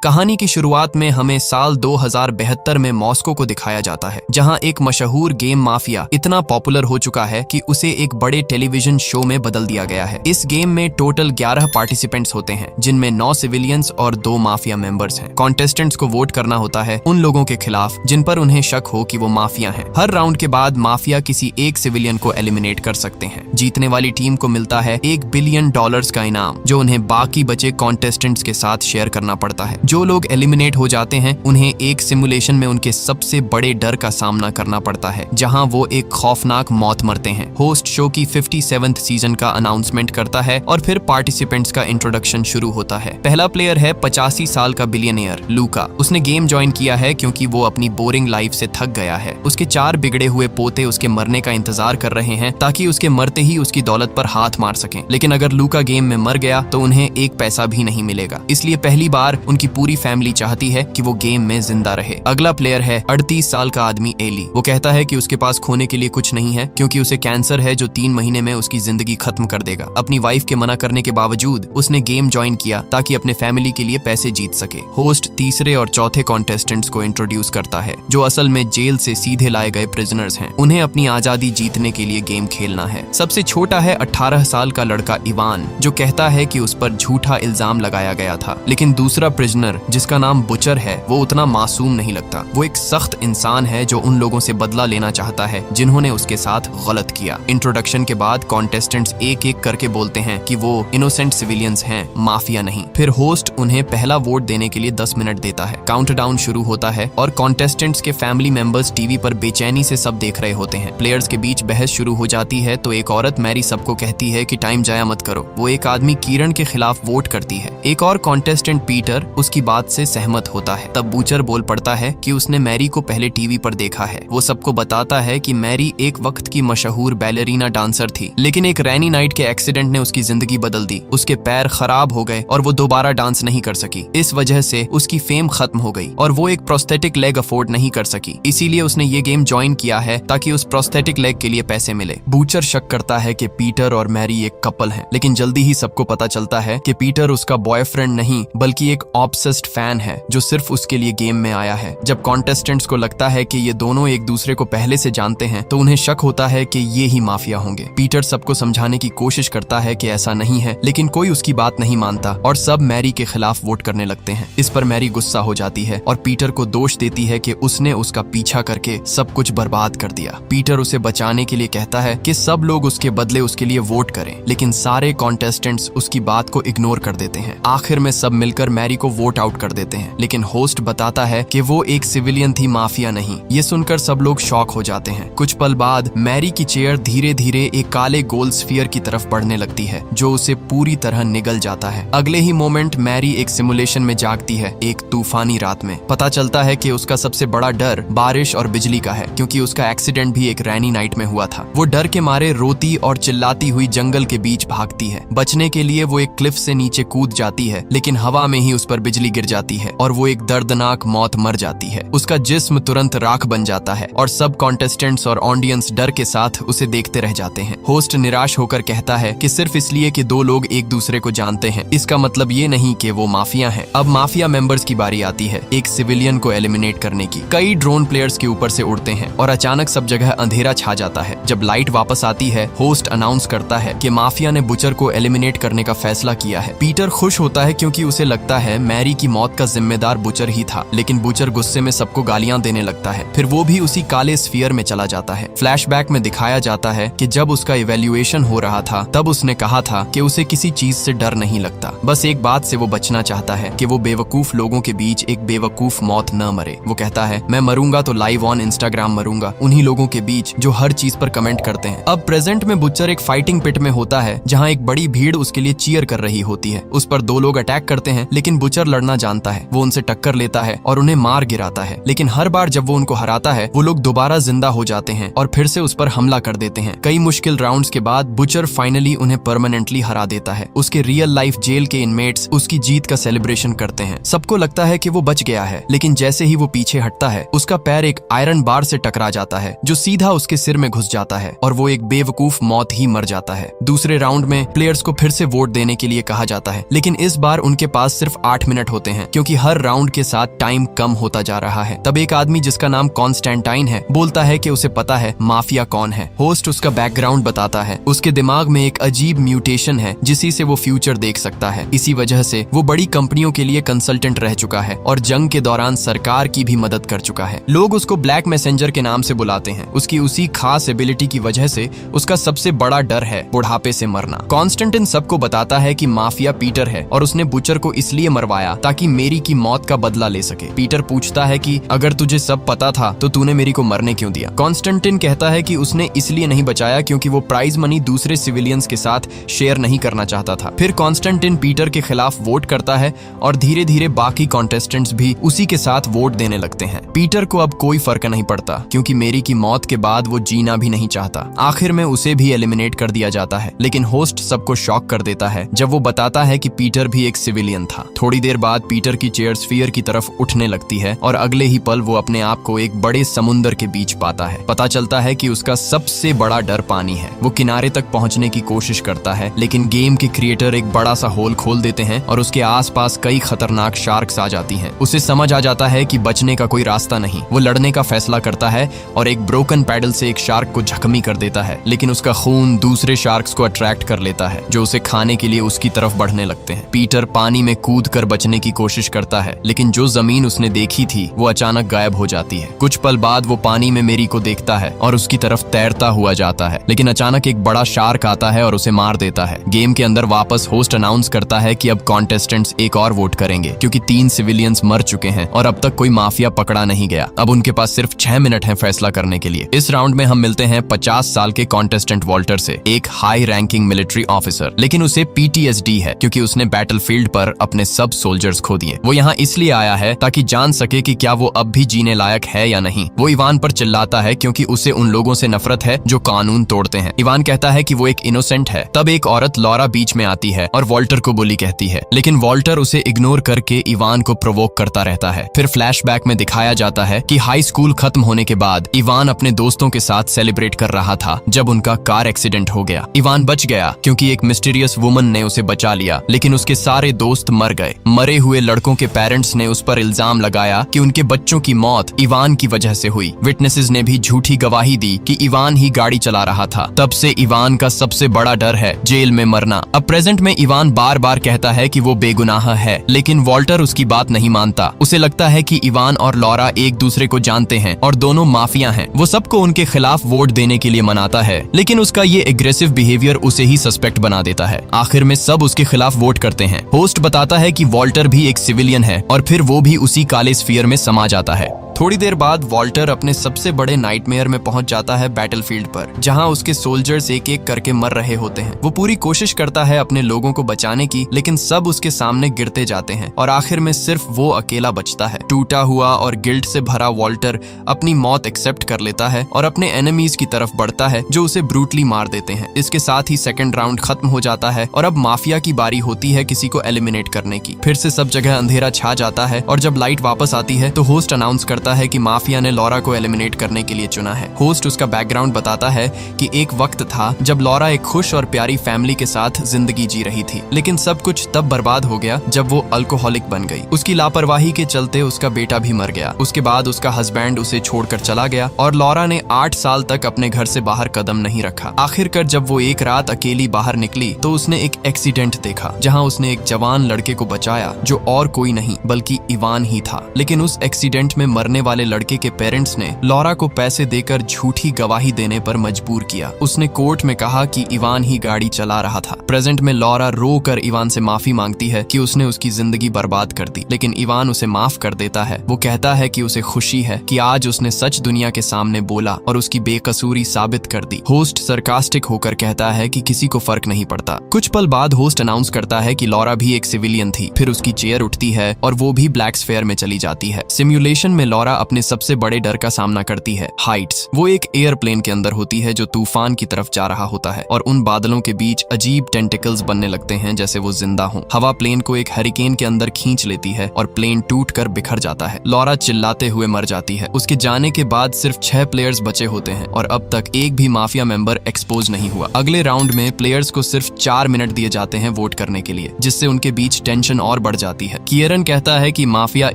कहानी की शुरुआत में हमें साल 2072 में मॉस्को को दिखाया जाता है, जहां एक मशहूर गेम माफिया इतना पॉपुलर हो चुका है कि उसे एक बड़े टेलीविजन शो में बदल दिया गया है। इस गेम में टोटल 11 पार्टिसिपेंट्स होते हैं, जिनमें 9 सिविलियंस और 2 माफिया मेंबर्स हैं। कॉन्टेस्टेंट्स को वोट करना होता है उन लोगों के खिलाफ जिन पर उन्हें शक हो कि वो माफिया हैं। हर राउंड के बाद माफिया किसी एक सिविलियन को एलिमिनेट कर सकते हैं। जीतने वाली टीम को मिलता है $1 बिलियन का इनाम, जो उन्हें बाकी बचे कॉन्टेस्टेंट्स के साथ शेयर करना पड़ता है। जो लोग एलिमिनेट हो जाते हैं उन्हें एक सिमुलेशन में उनके सबसे बड़े डर का सामना करना पड़ता है, जहां वो एक खौफनाक मौत मरते हैं। होस्ट शो की 57th सीजन का अनाउंसमेंट करता है और फिर पार्टिसिपेंट्स का इंट्रोडक्शन शुरू होता है। पहला प्लेयर है 85 साल का बिलियनियर लूका। उसने गेम ज्वाइन किया है क्योंकि वो अपनी बोरिंग लाइफ से थक गया है। उसके 4 बिगड़े हुए पोते उसके मरने का इंतजार कर रहे हैं ताकि उसके मरते ही उसकी दौलत पर हाथ मार सकें। लेकिन अगर लूका गेम में मर गया तो उन्हें एक पैसा भी नहीं मिलेगा। इसलिए पहली बार उनकी पूरी फैमिली चाहती है कि वो गेम में जिंदा रहे। अगला प्लेयर है 38 साल का आदमी एली। वो कहता है कि उसके पास खोने के लिए कुछ नहीं है क्योंकि उसे कैंसर है जो 3 महीने में उसकी जिंदगी खत्म कर देगा। अपनी वाइफ के मना करने के बावजूद उसने गेम ज्वाइन किया ताकि अपने फैमिली के लिए पैसे जीत सके। होस्ट तीसरे और चौथे कॉन्टेस्टेंट्स को इंट्रोड्यूस करता है, जो असल में जेल से सीधे लाए गए प्रिजनर्स हैं। उन्हें अपनी आजादी जीतने के लिए गेम खेलना है। सबसे छोटा है 18 साल का लड़का इवान, जो कहता है कि उस पर झूठा इल्जाम लगाया गया था। लेकिन दूसरा प्रिजनर, जिसका नाम बुचर है, वो उतना मासूम नहीं लगता। वो एक सख्त इंसान है जो उन लोगों से बदला लेना चाहता है जिन्होंने उसके साथ गलत किया। इंट्रोडक्शन के बाद कॉन्टेस्टेंट्स एक एक करके बोलते हैं कि वो इनोसेंट सिविलियंस हैं, माफिया नहीं। फिर होस्ट उन्हें पहला वोट देने के लिए 10 मिनट देता है। काउंटडाउन शुरू होता है और कॉन्टेस्टेंट्स के फैमिली मेंबर्स टीवी पर बेचैनी से सब देख रहे होते हैं। प्लेयर्स के बीच बहस शुरू हो जाती है तो एक औरत मैरी सबको कहती है कि टाइम जाया मत करो। वो एक आदमी कीरण के खिलाफ वोट करती है। एक और कॉन्टेस्टेंट पीटर उसकी बात से सहमत होता है। तब बूचर बोल पड़ता है कि उसने मैरी को पहले टीवी पर देखा है। वो सबको बताता है कि मैरी एक वक्त की मशहूर बैलेरिना डांसर थी, लेकिन एक रैनी नाइट के एक्सीडेंट ने उसकी जिंदगी बदल दी। उसके पैर खराब हो गए और वो दोबारा डांस नहीं कर सकी। इस वजह से उसकी फेम खत्म हो गई और वो एक प्रोस्थेटिक लेग अफोर्ड नहीं कर सकी। इसीलिए उसने ये गेम ज्वाइन किया है ताकि उस प्रोस्थेटिक लेग के लिए पैसे मिले। बूचर शक करता है कि पीटर और मैरी एक कपल हैं, लेकिन जल्दी ही सबको पता चलता है कि पीटर उसका बॉयफ्रेंड नहीं बल्कि एक ऑब्सेस्ड फैन है जो सिर्फ उसके लिए गेम में आया है। जब कॉन्टेस्टेंट्स को लगता है कि ये दोनों एक दूसरे को पहले से जानते हैं तो उन्हें शक होता है कि ये ही माफिया होंगे। पीटर सबको समझाने की कोशिश करता है कि ऐसा नहीं है, लेकिन कोई उसकी बात नहीं मानता और सब मैरी के खिलाफ वोट करने लगते हैं। इस पर मैरी गुस्सा हो जाती है और पीटर को दोष देती है कि उसने उसका पीछा करके सब कुछ बर्बाद कर दिया। पीटर उसे बचाने के लिए कहता है कि सब लोग उसके बदले उसके लिए वोट करें, लेकिन सारे कॉन्टेस्टेंट्स उसकी बात को इग्नोर कर देते हैं। आखिर में सब मिलकर मैरी को वोट आउट कर देते हैं, लेकिन होस्ट बताता है कि वो एक सिविलियन थी, माफिया नहीं। ये सुनकर सब लोग शॉक हो जाते हैं। कुछ पल बाद मैरी की चेयर धीरे धीरे एक काले गोल स्फीयर की तरफ बढ़ने लगती है, जो उसे पूरी तरह निगल जाता है। अगले ही मोमेंट मैरी एक सिमुलेशन में जागती है, एक तूफानी रात में। पता चलता है कि उसका सबसे बड़ा डर बारिश और बिजली का है, क्योंकि उसका एक्सीडेंट भी एक रैनी नाइट में हुआ था। वो डर के मारे रोती और चिल्लाती हुई जंगल के बीच भागती है। बचने के लिए वो एक क्लिफ से नीचे कूद जाती है, लेकिन हवा में ही उस पर बिजली गिर जाती है और वो एक दर्दनाक मौत मर जाती है। उसका जिस्म तुरंत राख बन जाता है और सब कॉन्टेस्टेंट्स और ऑडियंस डर के साथ उसे देखते रह जाते हैं। होस्ट निराश होकर कहता है कि सिर्फ इसलिए कि 2 लोग एक दूसरे को जानते हैं, इसका मतलब ये नहीं कि वो माफिया हैं। अब माफिया मेंबर्स की बारी आती है एक सिविलियन को एलिमिनेट करने की। कई ड्रोन प्लेयर्स के ऊपर से उड़ते हैं और अचानक सब जगह अंधेरा छा जाता है। जब लाइट वापस आती है, होस्ट अनाउंस करता है कि माफिया ने बुचर को एलिमिनेट करने का फैसला किया है। पीटर खुश होता है क्योंकि उसे लगता है मैरी की मौत का जिम्मेदार बुचर ही था, लेकिन बुचर गुस्से में सबको गालियां देने लगता है। फिर वो भी उसी काले स्फीयर में चला जाता है। फ्लैशबैक में दिखाया जाता है कि जब उसका इवैल्यूएशन हो रहा था तब उसने कहा था कि उसे किसी चीज से डर नहीं लगता, बस एक बात से वो बचना चाहता है कि वो बेवकूफ लोगों के बीच एक बेवकूफ मौत न मरे। वो कहता है, मैं मरूंगा तो लाइव ऑन इंस्टाग्राम मरूंगा, उन्हीं लोगों के बीच जो हर चीज पर कमेंट करते हैं। अब प्रेजेंट में बुचर एक फाइटिंग पिट में होता है जहाँ एक बड़ी भीड़ उसके लिए चीयर कर रही होती है। उस पर 2 लोग अटैक करते हैं, लेकिन बुचर लड़ना जानता है। वो उनसे टक्कर लेता है और उन्हें मार गिराता है, लेकिन हर बार जब वो उनको हराता है वो लोग दोबारा जिंदा हो जाते हैं और फिर से उस पर हमला कर देते हैं। कई मुश्किल राउंड्स के बाद बुचर फाइनली उन्हें परमानेंटली हरा देता है। उसके रियल लाइफ जेल के इनमेट्स उसकी जीत का सेलिब्रेशन करते हैं। सबको लगता है कि वो बच गया है, लेकिन जैसे ही वो पीछे हटता है उसका पैर एक आयरन बार से टकरा जाता है जो सीधा उसके सिर में घुस जाता है और वो एक बेवकूफ मौत ही मर जाता है। दूसरे राउंड में प्लेयर्स को फिर से वोट देने के लिए कहा जाता है, लेकिन इस बार उनके पास सिर्फ 8 मिनट होते हैं क्योंकि हर राउंड के साथ टाइम कम होता जा रहा है। तब एक आदमी जिसका नाम कॉन्स्टेंटाइन है बोलता है कि उसे पता है माफिया कौन है। होस्ट उसका बैकग्राउंड बताता है। उसके दिमाग में एक अजीब म्यूटेशन है जिसी से वो फ्यूचर देख सकता है। इसी वजह से वो बड़ी कंपनियों के लिए कंसल्टेंट रह चुका है और जंग के दौरान सरकार की भी मदद कर चुका है। लोग उसको ब्लैक मैसेंजर के नाम से बुलाते हैं। उसकी उसी खास एबिलिटी की वजह से उसका सबसे बड़ा डर है बुढ़ापे से मरना। कॉन्स्टेंटिन सबको बताता है कि माफिया पीटर है और उसने बुचर को इसलिए मरवाया ताकि मेरी की मौत का बदला ले सके। पीटर पूछता है कि अगर तुझे सब पता था तो तूने मेरी को मरने क्यों दिया। कॉन्स्टेंटिन कहता है कि उसने इसलिए नहीं बचाया क्योंकि वो प्राइज मनी दूसरे सिविलियंस के साथ शेयर नहीं करना चाहता था। फिर कॉन्स्टेंटिन पीटर के खिलाफ वोट करता है और धीरे धीरे बाकी कॉन्टेस्टेंट्स भी उसी के साथ वोट देने लगते हैं। पीटर को अब कोई फर्क नहीं पड़ता क्योंकि मेरी की मौत के बाद वो जीना भी नहीं चाहता। आखिर में उसे भी एलिमिनेट कर दिया जाता है। लेकिन होस्ट सबको शॉक कर देता है जब वो बताता है कि पीटर भी एक सिविलियन था। थोड़ी देर बाद पीटर की चेयर स्फीयर की तरफ उठने लगती है और अगले ही पल वो अपने आप को एक बड़े समुंदर के बीच पाता है। पता चलता है कि उसका सबसे बड़ा डर पानी है। वो किनारे तक पहुंचने की कोशिश करता है लेकिन गेम के क्रिएटर एक बड़ा सा होल खोल देते हैं और उसके आसपास कई खतरनाक शार्क्स आ जाती हैं। उसे समझ आ जाता है कि बचने का कोई रास्ता नहीं। वो लड़ने का फैसला करता है और एक ब्रोकन पैडल से एक शार्क को जख्मी कर देता है। लेकिन उसका खून दूसरे शार्क्स को अट्रैक्ट कर लेता है जो उसे खाने के लिए उसकी तरफ बढ़ने लगते हैं। पीटर पानी में कूद कर बचने की कोशिश करता है लेकिन जो जमीन उसने देखी थी वो अचानक गायब हो जाती है। कुछ पल बाद वो पानी में मेरी को देखता है और उसकी तरफ तैरता हुआ जाता है लेकिन अचानक एक बड़ा शार्क आता है और उसे मार देता है। गेम के अंदर वापस होस्ट अनाउंस करता है कि अब कॉन्टेस्टेंट्स एक और वोट करेंगे क्योंकि 3 सिविलियंस मर चुके हैं और अब तक कोई माफिया पकड़ा नहीं गया। अब उनके पास सिर्फ 6 मिनट है फैसला करने के लिए। इस राउंड में हम मिलते हैं 50 साल के कॉन्टेस्टेंट वॉल्टर से, एक हाई रैंकिंग मिलिट्री ऑफिसर। लेकिन उसे PTSD है क्योंकि उसने बैटलफील्ड पर अपने सब सोल्जर्स खो दिए। वो यहाँ इसलिए आया है ताकि जान सके कि क्या वो अब भी जीने लायक है या नहीं। वो इवान पर चिल्लाता है क्योंकि उसे उन लोगों से नफरत है जो कानून तोड़ते हैं। इवान कहता है कि वो एक इनोसेंट है। तब एक औरत लॉरा बीच में आती है और वॉल्टर को बुली कहती है लेकिन वॉल्टर उसे इग्नोर करके इवान को प्रोवोक करता रहता है। फिर फ्लैशबैक में दिखाया जाता है कि हाई स्कूल खत्म होने के बाद इवान अपने दोस्तों के साथ सेलिब्रेट कर रहा था जब उनका कार एक्सीडेंट हो गया। इवान बच गया क्योंकि एक मिस्टीरियस वुमन ने उसे बचा लिया लेकिन उसके सारे दोस्त मर गए। मरे हुए लड़कों के पेरेंट्स ने उस पर इल्जाम लगाया कि उनके बच्चों की मौत इवान की वजह से हुई। विटनेसेस ने भी झूठी गवाही दी कि इवान ही गाड़ी चला रहा था। तब से इवान का सबसे बड़ा डर है जेल में मरना। अब प्रेजेंट में इवान बार बार कहता है कि वो बेगुनाह है लेकिन वॉल्टर उसकी बात नहीं मानता। उसे लगता है कि इवान और लॉरा एक दूसरे को जानते हैं और दोनों माफिया हैं। वो सबको उनके खिलाफ वोट देने के लिए मनाता है लेकिन उसका ये एग्रेसिव बिहेवियर उसे ही सस्पेक्ट बना देता है। आखिर में सब उसके खिलाफ वोट करते हैं। होस्ट बताता है कि वॉल्टर भी एक सिविलियन है और फिर वो भी उसी काले स्फीयर में समा जाता है। थोड़ी देर बाद वॉल्टर अपने सबसे बड़े नाइटमेयर में पहुंच जाता है बैटलफील्ड पर जहां उसके सोल्जर्स एक एक करके मर रहे होते हैं। वो पूरी कोशिश करता है अपने लोगों को बचाने की लेकिन सब उसके सामने गिरते जाते हैं और आखिर में सिर्फ वो अकेला बचता है। टूटा हुआ और गिल्ट से भरा वॉल्टर अपनी मौत एक्सेप्ट कर लेता है और अपने एनिमीज की तरफ बढ़ता है जो उसे ब्रूटली मार देते हैं। इसके साथ ही सेकंड राउंड खत्म हो जाता है और अब माफिया की बारी होती है किसी को एलिमिनेट करने की। फिर से सब जगह अंधेरा छा जाता है और जब लाइट वापस आती है तो होस्ट अनाउंस करता है कि माफिया ने लॉरा को एलिमिनेट करने के लिए चुना है। होस्ट उसका बैकग्राउंड बताता है कि एक वक्त था जब लॉरा एक खुश और प्यारी फैमिली के साथ जिंदगी जी रही थी लेकिन सब कुछ तब बर्बाद हो गया जब वो अल्कोहलिक बन गई। उसकी लापरवाही के चलते उसका बेटा भी मर गया। उसके बाद उसका हस्बैंड उसे छोड़कर चला गया और लॉरा ने 8 साल तक अपने घर से बाहर कदम नहीं रखा। आखिरकार जब वो एक रात अकेली बाहर निकली तो उसने एक एक्सीडेंट देखा जहां उसने एक जवान लड़के को बचाया जो और कोई नहीं बल्कि इवान ही था। लेकिन उस एक्सीडेंट में मरने वाले लड़के के पेरेंट्स ने लॉरा को पैसे देकर झूठी गवाही देने पर मजबूर किया। उसने कोर्ट में कहा कि इवान ही गाड़ी चला रहा था। प्रेजेंट में लॉरा रो कर इवान से माफी मांगती है कि उसने उसकी जिंदगी बर्बाद कर दी लेकिन इवान उसे माफ कर देता है। वो कहता है कि उसे खुशी है कि आज उसने सच दुनिया के सामने बोला और उसकी बेकसूरी साबित कर दी। होस्ट सरकास्टिक होकर कहता है कि किसी को फर्क नहीं पड़ता। कुछ पल बाद होस्ट अनाउंस करता है कि लॉरा भी एक सिविलियन थी। फिर उसकी चेयर उठती है और वो भी ब्लैक स्फीयर में चली जाती है। सिमुलेशन में लॉरा लॉरा अपने सबसे बड़े डर का सामना करती है, हाइट्स। वो एक एयरप्लेन के अंदर होती है जो तूफान की तरफ जा रहा होता है और उन बादलों के बीच अजीब टेंटिकल्स बनने लगते हैं जैसे वो जिंदा हों। हवा प्लेन को एक हरिकेन के अंदर खींच लेती है और प्लेन टूटकर बिखर जाता है। लॉरा चिल्लाते हुए मर जाती है। उसके जाने के बाद सिर्फ 6 प्लेयर्स बचे होते हैं और अब तक एक भी माफिया मेंबर एक्सपोज नहीं हुआ। अगले राउंड में प्लेयर्स को सिर्फ 4 मिनट दिए जाते हैं वोट करने के लिए, जिससे उनके बीच टेंशन और बढ़ जाती है। किएरन कहता है कि माफिया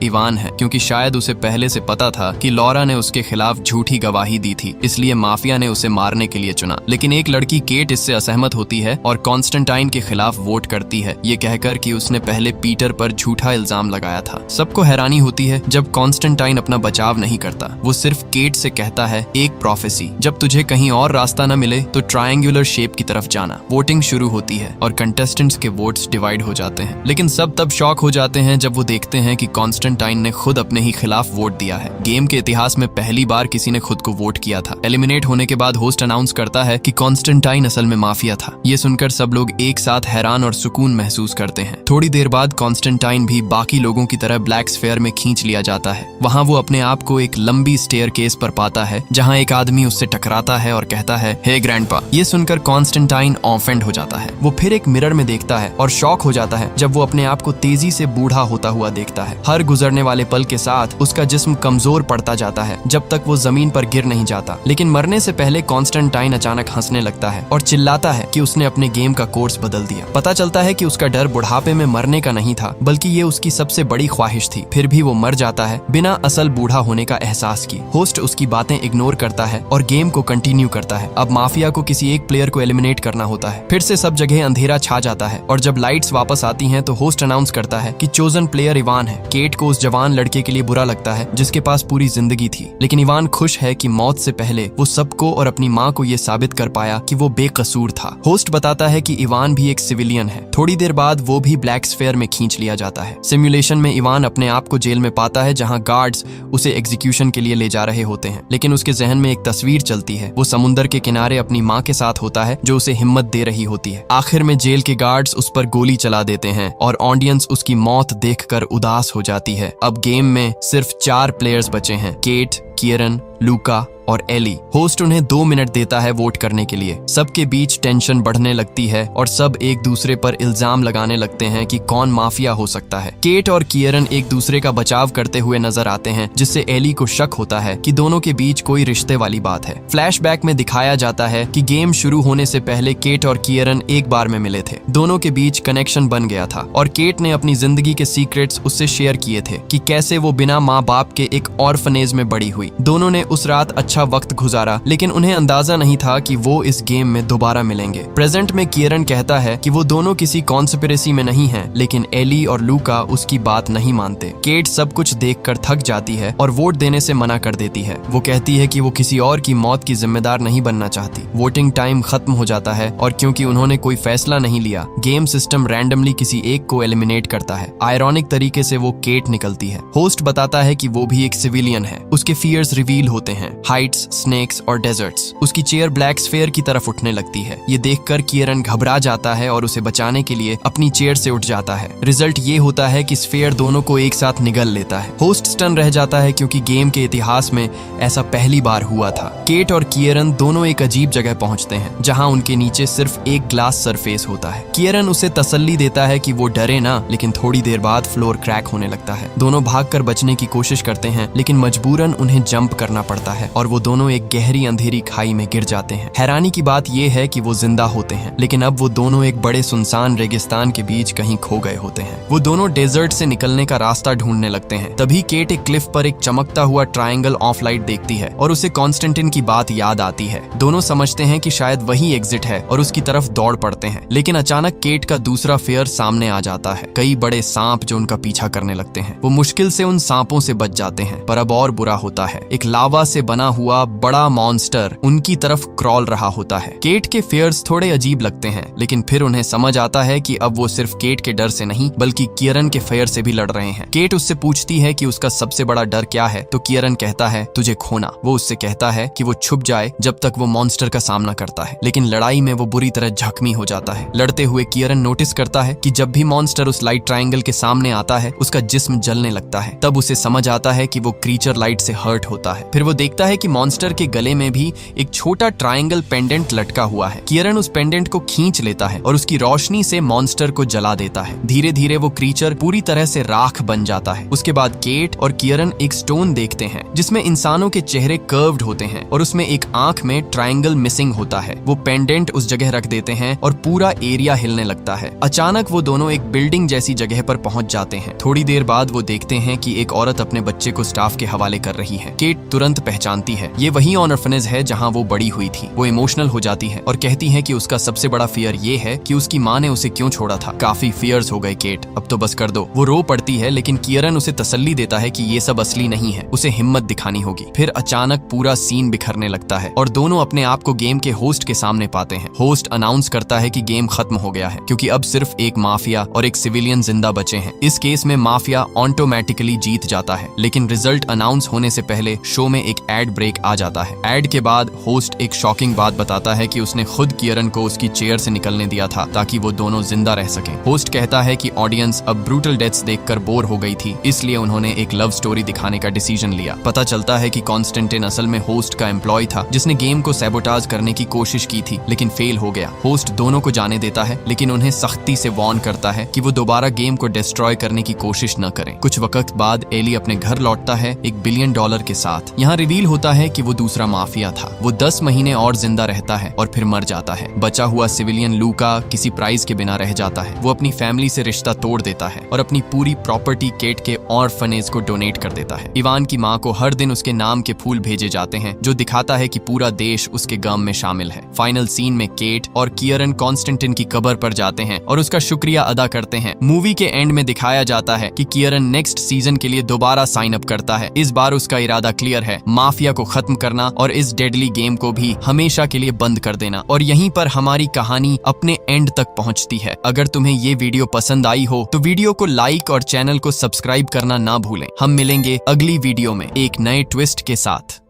इवान है क्योंकि शायद उसे पहले से पता था कि लॉरा ने उसके खिलाफ झूठी गवाही दी थी, इसलिए माफिया ने उसे मारने के लिए चुना। लेकिन एक लड़की केट इससे असहमत होती है और कॉन्स्टेंटाइन के खिलाफ वोट करती है, ये कहकर कि उसने पहले पीटर पर झूठा इल्जाम लगाया था। सबको हैरानी होती है जब कॉन्स्टेंटाइन अपना बचाव नहीं करता। वो सिर्फ केट से कहता है, एक प्रोफेसी, जब तुझे कहीं और रास्ता न मिले तो ट्रायंगुलर शेप की तरफ जाना। वोटिंग शुरू होती है और कंटेस्टेंट्स के वोट्स डिवाइड हो जाते हैं, लेकिन सब तब शॉक हो जाते हैं जब वो देखते हैं कि कॉन्स्टेंटाइन ने खुद अपने ही खिलाफ वोट दिया है। गेम के इतिहास में पहली बार किसी ने खुद को वोट किया था। एलिमिनेट होने के बाद होस्ट अनाउंस करता है कि कॉन्स्टेंटाइन असल में माफिया था। ये सुनकर सब लोग एक साथ हैरान और सुकून महसूस करते हैं। थोड़ी देर बाद कॉन्स्टेंटाइन भी बाकी लोगों की तरह ब्लैक स्फेयर में खींच लिया जाता है। वहाँ वो अपने आप को एक लंबी स्टेयरकेस पर पाता है जहाँ एक आदमी उससे टकराता है और कहता है, हे ग्रैंडपा। ये सुनकर कॉन्स्टेंटाइन ऑफेंड हो जाता है। वो फिर एक मिरर में देखता है और शॉक हो जाता है जब वो अपने आप को तेजी से बूढ़ा होता हुआ देखता है। हर गुजरने वाले पल के साथ उसका जिस्म कमजोर पड़ता जाता है जब तक वो जमीन पर गिर नहीं जाता। लेकिन मरने से पहले कॉन्स्टेंटाइन अचानक हंसने लगता है और चिल्लाता है कि उसने अपने गेम का कोर्स बदल दिया। पता चलता है कि उसका डर बुढ़ापे में मरने का नहीं था, बल्कि ये उसकी सबसे बड़ी ख्वाहिश थी। फिर भी वो मर जाता है बिना असल बूढ़ा होने का एहसास किए। होस्ट उसकी बातें इग्नोर करता है और गेम को कंटिन्यू करता है। अब माफिया को किसी एक प्लेयर को एलिमिनेट करना होता है। फिर से सब जगह अंधेरा छा जाता है और जब लाइट्स वापस आती हैं तो होस्ट अनाउंस करता है कि चोजन प्लेयर इवान है। केट को उस जवान लड़के के लिए बुरा लगता है जिसके पास पूरी जिंदगी थी, लेकिन इवान खुश है कि मौत से पहले वो सबको और अपनी माँ को ये साबित कर पाया कि वो बेकसूर था। होस्ट बताता है कि इवान भी एक सिविलियन है। थोड़ी देर बाद वो भी ब्लैक स्फेयर में खींच लिया जाता है। सिमुलेशन में इवान अपने आप को जेल में पाता है जहाँ गार्ड्स उसे एग्जीक्यूशन के लिए ले जा रहे होते हैं, लेकिन उसके जहन में एक तस्वीर चलती है। वो समुंदर के किनारे अपनी माँ के साथ होता है जो उसे हिम्मत दे रही होती है। आखिर में जेल के गार्ड्स उस पर गोली चला देते हैं और ऑडियंस उसकी मौत देखकर उदास हो जाती है। अब गेम में सिर्फ 4 प्लेयर्स बचे हैं, केट, किएरन, लूका और एली। होस्ट उन्हें 2 मिनट देता है वोट करने के लिए। सबके बीच टेंशन बढ़ने लगती है और सब एक दूसरे पर इल्जाम लगाने लगते हैं कि कौन माफिया हो सकता है। केट और किएरन एक दूसरे का बचाव करते हुए नजर आते हैं, जिससे एली को शक होता है कि दोनों के बीच कोई रिश्ते वाली बात है। फ्लैशबैक में दिखाया जाता है कि गेम शुरू होने से पहले केट और किएरन एक बार में मिले थे। दोनों के बीच कनेक्शन बन गया था और केट ने अपनी जिंदगी के सीक्रेट्स उससे शेयर किए थे कि कैसे वो बिना माँ बाप के एक ऑर्फनेज में बड़ी हुई। दोनों ने उस रात अच्छा वक्त गुजारा, लेकिन उन्हें अंदाजा नहीं था कि वो इस गेम में दोबारा मिलेंगे। प्रेजेंट में किएरन कहता है कि वो दोनों किसी कॉन्स्पिरेसी में नहीं हैं, लेकिन एली और लूका उसकी बात नहीं मानते। केट सब कुछ देखकर थक जाती है और वोट देने से मना कर देती है। वो कहती है कि वो किसी और की मौत की जिम्मेदार नहीं बनना चाहती। वोटिंग टाइम खत्म हो जाता है और क्योंकि उन्होंने कोई फैसला नहीं लिया, गेम सिस्टम रैंडमली किसी एक को एलिमिनेट करता है। आयरॉनिक तरीके से वो केट निकलती है। होस्ट बताता है कि वो भी एक सिविलियन है। उसके फियर्स रिवील होते हैं, हाइट्स, स्नेक्स और डेजर्ट्स। उसकी चेयर ब्लैक स्फेयर की तरफ उठने लगती है। ये देखकर किएरन घबरा जाता है और उसे बचाने के लिए अपनी चेयर से उठ जाता है। रिजल्ट ये होता है कि स्फेयर दोनों को एक साथ निगल लेता है। होस्ट स्टन रह जाता है क्योंकि गेम के इतिहास में ऐसा पहली बार हुआ था। केट और किएरन दोनों एक अजीब जगह पहुंचते हैं जहां उनके नीचे सिर्फ एक ग्लास सरफेस होता है। किएरन उसे तसल्ली देता है कि वो डरे ना, लेकिन थोड़ी देर बाद फ्लोर क्रैक होने लगता है। दोनों भागकर बचने की कोशिश करते हैं, लेकिन मजबूरन उन्हें जंप करना पड़ता है और वो दोनों एक गहरी अंधेरी खाई में गिर जाते हैं। हैरानी की बात यह है कि वो जिंदा होते हैं, लेकिन अब वो दोनों एक बड़े सुनसान रेगिस्तान के बीच कहीं खो गए होते हैं। वो दोनों डेजर्ट से निकलने का रास्ता ढूंढने लगते हैं। तभी केट एक क्लिफ पर एक चमकता हुआ ट्रायंगल ऑफ लाइट देखती है और उसे कॉन्स्टेंटिन की बात याद आती है। दोनों समझते हैं कि शायद वही एग्जिट है और उसकी तरफ दौड़ पड़ते हैं, लेकिन अचानक केट का दूसरा फेयर सामने आ जाता है। कई बड़े सांप जो उनका पीछा करने लगते हैं। वो मुश्किल से उन सांपों से बच जाते हैं, पर अब और बुरा होता है। एक लावा लावा से बना हुआ बड़ा मॉन्स्टर उनकी तरफ क्रॉल रहा होता है। केट के फियर्स थोड़े अजीब लगते हैं, लेकिन फिर उन्हें समझ आता है कि अब वो सिर्फ केट के डर से नहीं बल्कि कियरन के फियर से भी लड़ रहे हैं। केट उससे पूछती है कि उसका सबसे बड़ा डर क्या है, तो कियरन कहता है तुझे खोना। वो उससे कहता है कि वो छुप जाए जब तक वो मॉन्स्टर का सामना करता है, लेकिन लड़ाई में वो बुरी तरह जख्मी हो जाता है। लड़ते हुए कियरन नोटिस करता है कि जब भी मॉन्स्टर उस लाइट ट्रायंगल के सामने आता है उसका जिस्म जलने लगता है। तब उसे समझ आता है कि वो क्रीचर लाइट से हर्ट होता है। फिर वो देखता है कि मॉन्स्टर के गले में भी एक छोटा ट्रायंगल पेंडेंट लटका हुआ है। कियरन उस पेंडेंट को खींच लेता है और उसकी रोशनी से मॉन्स्टर को जला देता है। धीरे धीरे वो क्रीचर पूरी तरह से राख बन जाता है। उसके बाद केट और कियरन एक स्टोन देखते हैं जिसमें इंसानों के चेहरे कर्व्ड होते हैं और उसमें एक आंख में ट्रायंगल मिसिंग होता है। वो पेंडेंट उस जगह रख देते हैं और पूरा एरिया हिलने लगता है। अचानक वो दोनों एक बिल्डिंग जैसी जगह पर पहुंच जाते हैं। थोड़ी देर बाद वो देखते हैं कि एक औरत अपने बच्चे को स्टाफ के हवाले कर रही है। केट तुरंत पहचानती है ये वही ऑर्फनेज है जहां वो बड़ी हुई थी। वो इमोशनल हो जाती है और कहती है कि उसका सबसे बड़ा फियर ये है कि उसकी माँ ने उसे क्यों छोड़ा था। काफी फियर्स हो गए केट, अब तो बस कर दो। वो रो पड़ती है, लेकिन कियरन उसे तसल्ली देता है कि ये सब असली नहीं है, उसे हिम्मत दिखानी होगी। फिर अचानक पूरा सीन बिखरने लगता है और दोनों अपने आप को गेम के होस्ट के सामने पाते हैं। होस्ट अनाउंस करता है कि गेम खत्म हो गया है क्योंकि अब सिर्फ एक माफिया और एक सिविलियन जिंदा बचे हैं। इस केस में माफिया ऑटोमेटिकली जीत जाता है, लेकिन रिजल्ट अनाउंस होने से पहले शो में एक एड ब्रेक आ जाता है। एड के बाद होस्ट एक शॉकिंग बात बताता है कि उसने खुद कियरन को उसकी चेयर से निकलने दिया था ताकि वो दोनों जिंदा रह सकें। होस्ट कहता है कि ऑडियंस अब ब्रूटल डेथ्स देखकर बोर हो गई थी, इसलिए उन्होंने एक लव स्टोरी दिखाने का डिसीजन लिया। पता चलता है कि कॉन्स्टेंटिन असल में होस्ट का एम्प्लॉय था जिसने गेम को सैबोटाज करने की कोशिश की थी, लेकिन फेल हो गया। होस्ट दोनों को जाने देता है, लेकिन उन्हें सख्ती से वार्न करता है कि वो दोबारा गेम को डिस्ट्रॉय करने की कोशिश न करें। कुछ वक्त बाद एली अपने घर लौटता है $1 बिलियन के साथ। यहाँ रिवील होता है कि वो दूसरा माफिया था। वो 10 महीने और जिंदा रहता है और फिर मर जाता है। बचा हुआ सिविलियन लूका किसी प्राइज के बिना रह जाता है। वो अपनी फैमिली से रिश्ता तोड़ देता है और अपनी पूरी प्रॉपर्टी केट के ऑर्फनेज को डोनेट कर देता है। इवान की माँ को हर दिन उसके नाम के फूल भेजे जाते हैं, जो दिखाता है कि पूरा देश उसके गम में शामिल है। फाइनल सीन में केट और कियरन कॉन्स्टेंटिन की कब्र पर जाते हैं और उसका शुक्रिया अदा करते हैं। मूवी के एंड में दिखाया जाता है कि कियरन नेक्स्ट सीजन के लिए दोबारा साइन अप करता है। इस बार उसका इरादा क्लियर है, माफिया को खत्म करना और इस डेडली गेम को भी हमेशा के लिए बंद कर देना। और यहीं पर हमारी कहानी अपने एंड तक पहुंचती है। अगर तुम्हें ये वीडियो पसंद आई हो तो वीडियो को लाइक और चैनल को सब्सक्राइब करना ना भूलें। हम मिलेंगे अगली वीडियो में एक नए ट्विस्ट के साथ।